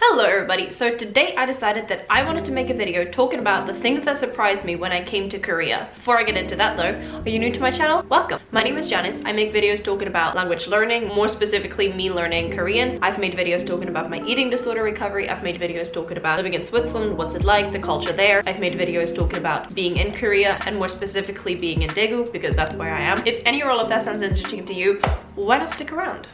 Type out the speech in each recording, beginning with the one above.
Hello everybody, so today I decided that I wanted to make a video talking about the things that surprised me when I came to Korea. Before I get into that though, are you new to my channel? Welcome! My name is Janice. I make videos talking about language learning, more specifically me learning Korean. I've made videos talking about my eating disorder recovery. I've made videos talking about living in Switzerland, what's it like, the culture there. I've made videos talking about being in Korea and more specifically being in Daegu because that's where I am. If any or all of that sounds interesting to you, why not stick around?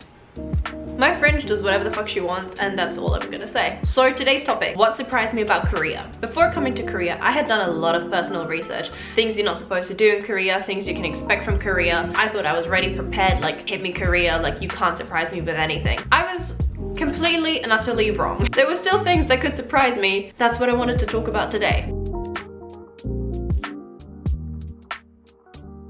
My friend does whatever the fuck she wants, and that's all I'm gonna say. So today's topic, what surprised me about Korea? Before coming to Korea, I had done a lot of personal research. Things you're not supposed to do in Korea, things you can expect from Korea. I thought I was ready, prepared, like hit me Korea, like you can't surprise me with anything. I was completely and utterly wrong. There were still things that could surprise me. That's what I wanted to talk about today.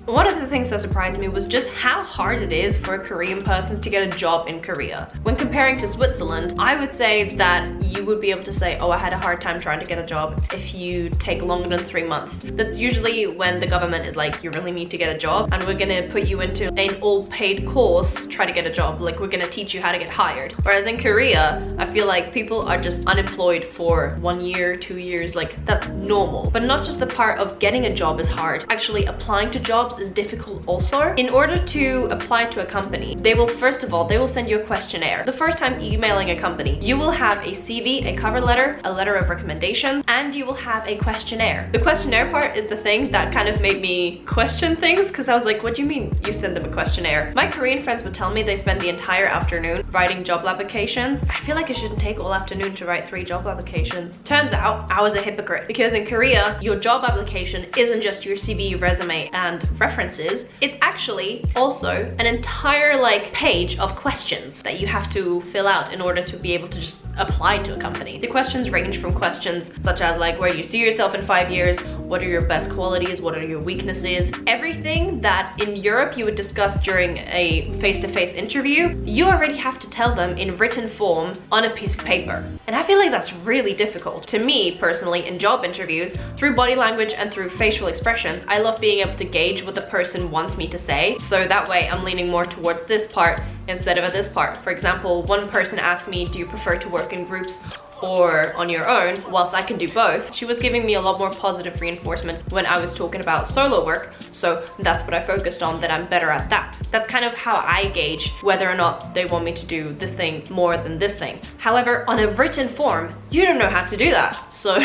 One of the things that surprised me was just how hard it is for a Korean person to get a job in Korea. When comparing to Switzerland, I would say that you would be able to say, oh, I had a hard time trying to get a job if you take longer than 3 months. That's usually when the government is like, you really need to get a job and we're gonna put you into an all-paid course, try to get a job. Like we're gonna teach you how to get hired. Whereas in Korea, I feel like people are just unemployed for 1 year, 2 years, like that's normal. But not just the part of getting a job is hard. Actually applying to jobs is difficult also. In order to apply to a company, they will first of all, they will send you a questionnaire. The first time emailing a company, you will have a CV, a cover letter, a letter of recommendation, and you will have a questionnaire. The questionnaire part is the thing that kind of made me question things because I was like, what do you mean you send them a questionnaire? My Korean friends would tell me they spend the entire afternoon writing job applications. I feel like it shouldn't take all afternoon to write 3 job applications. Turns out I was a hypocrite because in Korea, your job application isn't just your CV, resume, and references. It's actually also an entire like page of questions that you have to fill out in order to be able to just apply to a company. The questions range from questions such as like, where do you see yourself in 5 years? What are your best qualities? What are your weaknesses? Everything that in Europe you would discuss during a face-to-face interview, you already have to tell them in written form on a piece of paper. And I feel like that's really difficult. To me, personally, in job interviews, through body language and through facial expressions, I love being able to gauge what the person wants me to say. So that way I'm leaning more towards this part instead of this part. For example, one person asked me, do you prefer to work in groups or on your own? Whilst I can do both, she was giving me a lot more positive reinforcement when I was talking about solo work, so that's what I focused on, that I'm better at that. That's kind of how I gauge whether or not they want me to do this thing more than this thing. However, on a written form, you don't know how to do that, so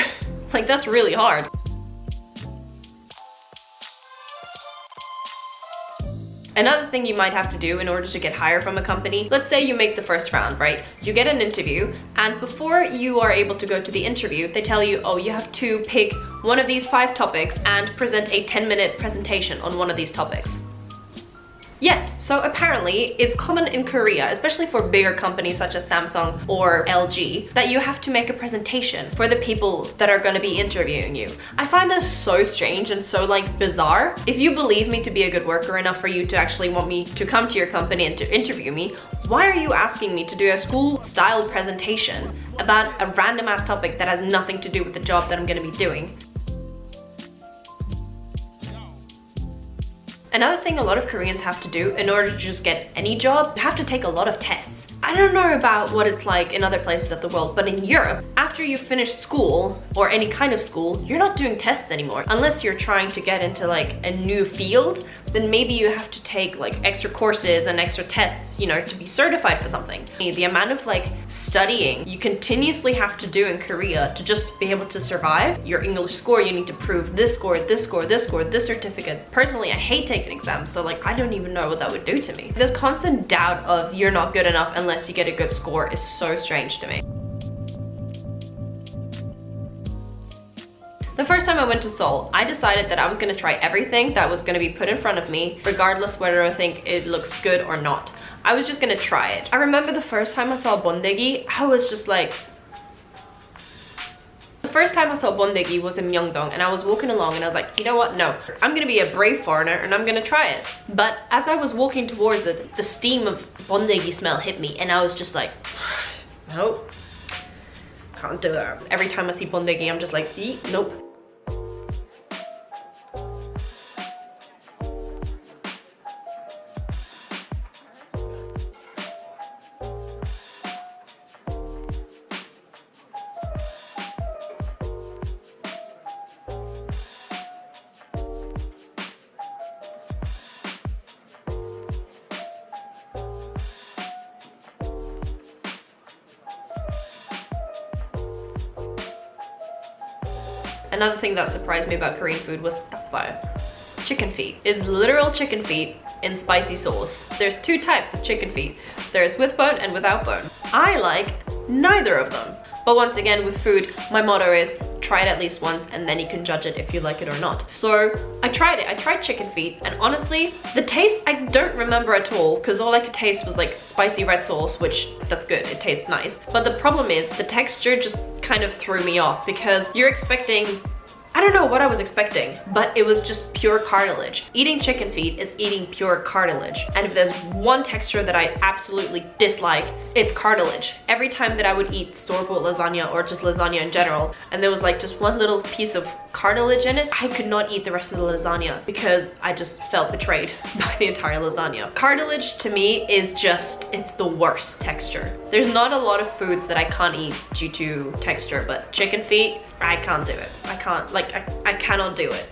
like that's really hard. Another thing you might have to do in order to get hired from a company, let's say you make the first round, right? You get an interview, and before you are able to go to the interview, they tell you, oh, you have to pick one of these 5 topics and present a 10-minute presentation on one of these topics. Yes, so apparently it's common in Korea, especially for bigger companies such as Samsung or LG, that you have to make a presentation for the people that are going to be interviewing you. I find this so strange and so like bizarre. If you believe me to be a good worker enough for you to actually want me to come to your company and to interview me, why are you asking me to do a school-style presentation about a random ass topic that has nothing to do with the job that I'm going to be doing? Another thing a lot of Koreans have to do in order to just get any job, you have to take a lot of tests. I don't know about what it's like in other places of the world, but in Europe, after you finish school or any kind of school, you're not doing tests anymore. Unless you're trying to get into like a new field, then maybe you have to take like extra courses and extra tests, you know, to be certified for something. The amount of like studying you continuously have to do in Korea to just be able to survive your English score, you need to prove this score, this score, this score, this certificate. Personally, I hate taking exams, so like I don't even know what that would do to me. This constant doubt of you're not good enough unless you get a good score is so strange to me. The first time I went to Seoul, I decided that I was gonna try everything that was gonna be put in front of me, regardless whether I think it looks good or not. I was just gonna try it. I remember the first time I saw bondegi, I was just like... The first time I saw bondegi was in Myeongdong, and I was walking along and I was like, you know what, no. I'm gonna be a brave foreigner and I'm gonna try it. But as I was walking towards it, the steam of bondegi smell hit me and I was just like, nope, can't do that. Every time I see bondegi, I'm just like, nope. Another thing that surprised me about Korean food was dakbae. Chicken feet. It's literal chicken feet in spicy sauce. There's two types of chicken feet. There's with bone and without bone. I like neither of them. But once again, with food, my motto is try it at least once and then you can judge it if you like it or not. So I tried it. I tried chicken feet, and honestly, the taste I don't remember at all, because all I could taste was like spicy red sauce, which that's good, it tastes nice. But the problem is the texture just kind of threw me off, because you're expecting, I don't know what I was expecting, but it was just pure cartilage. Eating chicken feet is eating pure cartilage. And if there's one texture that I absolutely dislike, it's cartilage. Every time that I would eat store-bought lasagna or just lasagna in general, and there was like just one little piece of cartilage in it, I could not eat the rest of the lasagna because I just felt betrayed by the entire lasagna. Cartilage to me is just, it's the worst texture. There's not a lot of foods that I can't eat due to texture, but chicken feet, I can't do it. I can't, like, I cannot do it.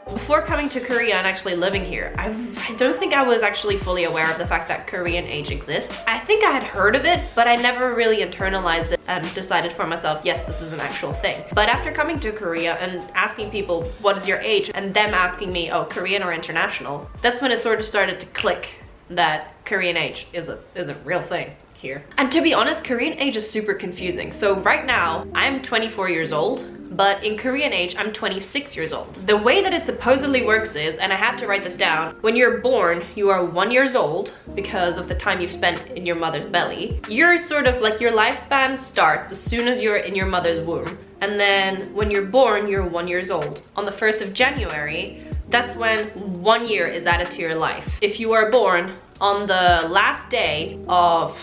Before coming to Korea and actually living here, I don't think I was actually fully aware of the fact that Korean age exists. I think I had heard of it, but I never really internalized it and decided for myself, yes, this is an actual thing. But after coming to Korea and asking people, what is your age? And them asking me, oh, Korean or international? That's when it sort of started to click that Korean age is a real thing here. And to be honest, Korean age is super confusing. So right now, I'm 24 years old, but in Korean age, I'm 26 years old. The way that it supposedly works is, and I had to write this down, when you're born, you are 1 year old because of the time you've spent in your mother's belly. You're sort of like, your lifespan starts as soon as you're in your mother's womb. And then when you're born, you're 1 year old. On the 1st of January, that's when 1 year is added to your life. If you are born on the last day of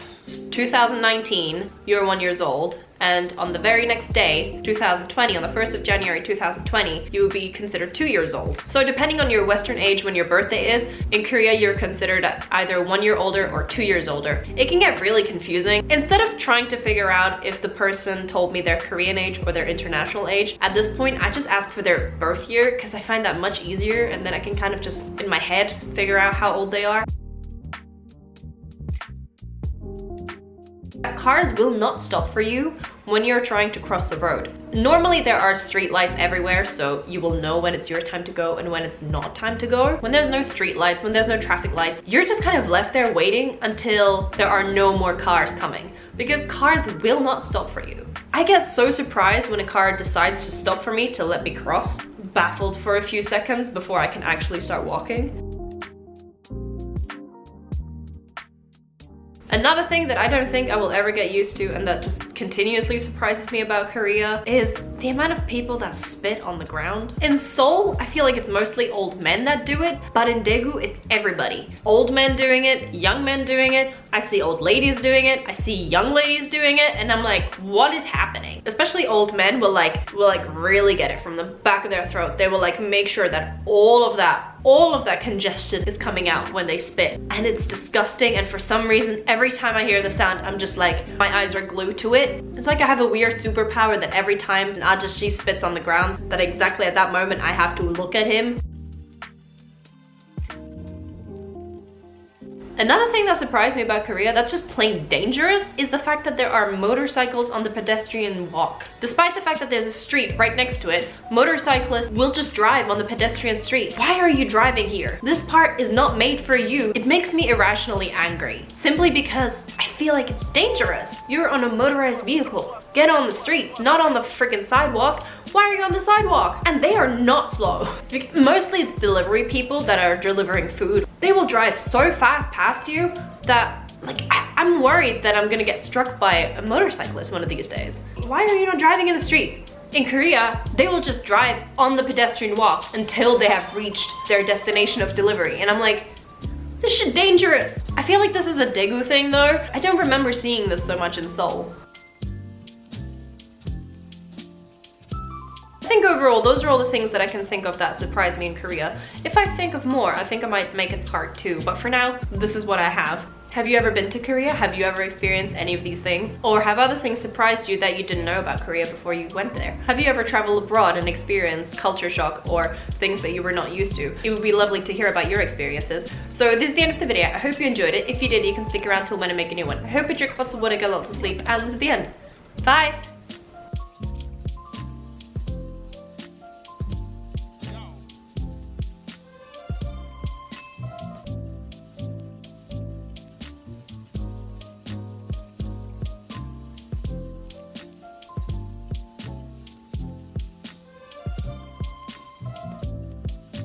2019, you're 1 year old, and on the very next day, 2020, on the 1st of January 2020, you will be considered 2 years old. So depending on your Western age when your birthday is, in Korea you're considered either 1 year older or 2 years older. It can get really confusing. Instead of trying to figure out if the person told me their Korean age or their international age, at this point I just ask for their birth year, because I find that much easier, and then I can kind of just in my head figure out how old they are. Cars will not stop for you when you're trying to cross the road. Normally there are street lights everywhere, so you will know when it's your time to go and when it's not time to go. When there's no street lights, when there's no traffic lights, you're just kind of left there waiting until there are no more cars coming, because cars will not stop for you. I get so surprised when a car decides to stop for me to let me cross, baffled for a few seconds before I can actually start walking. Another thing that I don't think I will ever get used to, and that just continuously surprises me about Korea, is the amount of people that spit on the ground. In Seoul, I feel like it's mostly old men that do it, but in Daegu, it's everybody. Old men doing it, young men doing it, I see old ladies doing it, I see young ladies doing it, and I'm like, what is happening? Especially old men will really get it from the back of their throat. They will like make sure that all of that congestion is coming out when they spit, and it's disgusting. And for some reason, every time I hear the sound, I'm just like, my eyes are glued to it. It's like I have a weird superpower that every time she spits on the ground, that exactly at that moment I have to look at him. Another thing that surprised me about Korea that's just plain dangerous is the fact that there are motorcycles on the pedestrian walk. Despite the fact that there's a street right next to it, motorcyclists will just drive on the pedestrian street. Why are you driving here? This part is not made for you. It makes me irrationally angry, simply because I feel like it's dangerous. You're on a motorized vehicle. Get on the streets, not on the freaking sidewalk. Why are you on the sidewalk? And they are not slow. Mostly it's delivery people that are delivering food. They will drive so fast past you that like I'm worried that I'm gonna get struck by a motorcyclist one of these days. Why are you not driving in the street? In Korea, they will just drive on the pedestrian walk until they have reached their destination of delivery. And I'm like, this shit dangerous. I feel like this is a Daegu thing though. I don't remember seeing this so much in Seoul. I think overall, those are all the things that I can think of that surprised me in Korea. If I think of more, I think I might make a part 2, but for now, this is what I have. Have you ever been to Korea? Have you ever experienced any of these things? Or have other things surprised you that you didn't know about Korea before you went there? Have you ever traveled abroad and experienced culture shock or things that you were not used to? It would be lovely to hear about your experiences. So this is the end of the video. I hope you enjoyed it. If you did, you can stick around till when I make a new one. I hope you drink lots of water, get lots of sleep, and this is the end. Bye.